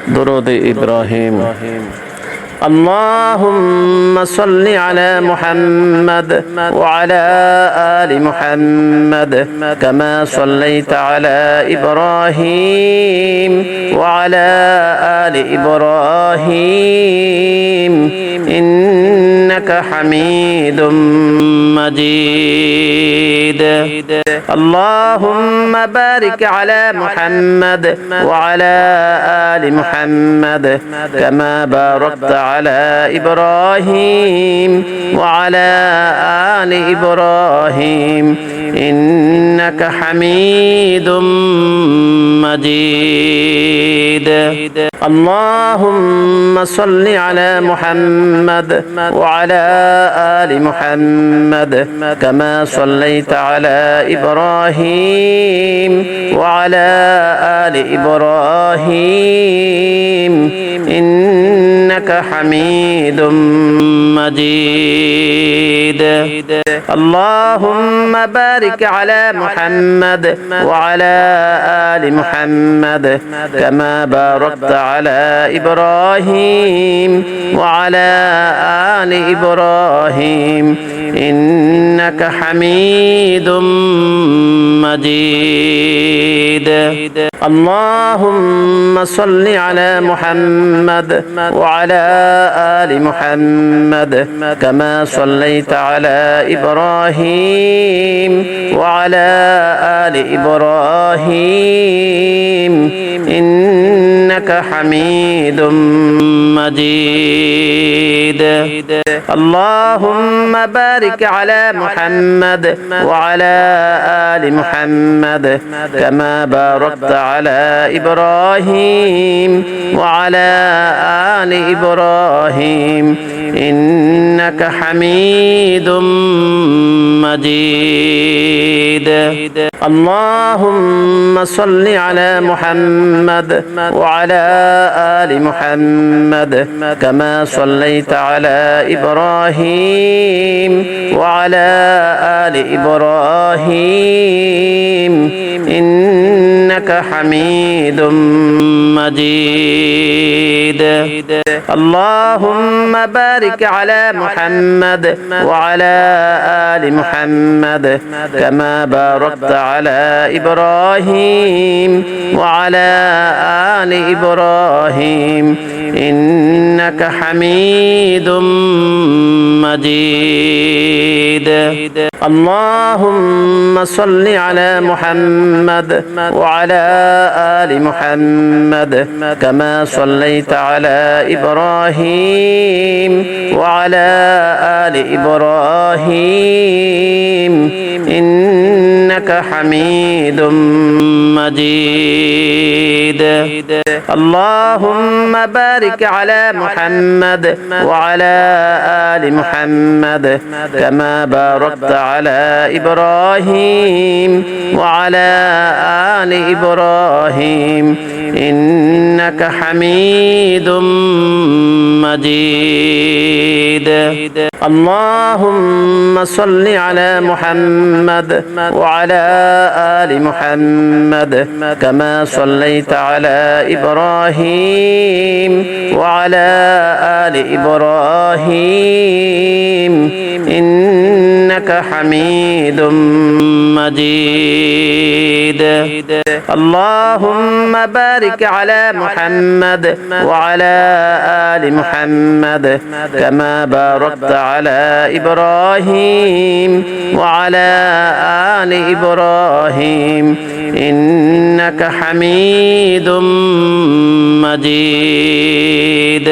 درود إبراهيم. اللهم صل على محمد وعلى آل محمد كما صليت على إبراهيم وعلى آل إبراهيم إنك حميد مجيد. اللهم بارك على محمد وعلى آل محمد كما باركت على إبراهيم وعلى آل إبراهيم إنك حميد مجيد. اللهم صل على محمد وعلى آل محمد كما صليت على إبراهيم وعلى آل إبراهيم إنك حميد مجيد. اللهم بارك على محمد وعلى آل محمد كما باركت على إبراهيم وعلى آل إبراهيم إنك حميد مجيد. اللهم صل على محمد وعلى آل محمد كما صليت على إبراهيم وعلى آل إبراهيم إنك حميد مجيد. اللهم بارك على محمد وعلى آل محمد كما باركت على إبراهيم وعلى آل إبراهيم إنك حميد مجيد. اللهم صل على محمد وعلى آل محمد كما صليت على إبراهيم وعلى آل إبراهيم إنك حميد مجيد. اللهم بارك على محمد وعلى آل محمد كما باركت على إبراهيم وعلى آل إبراهيم إنك حميد مجيد. اللهم صل على محمد وعلى آل محمد كما صليت على إبراهيم وعلى آل إبراهيم إنك حميد مجيد. اللهم بارك على محمد وعلى آل محمد كما باركت على إبراهيم وعلى آل إبراهيم إنك حميد مجيد. اللهم صل على محمد وعلى آل محمد كما صليت على إبراهيم وعلى آل إبراهيم إنك حميد مجيد. اللهم بارك على محمد وعلى آل محمد كما باركت على إبراهيم وعلى آل إبراهيم إنك حميد مجيد.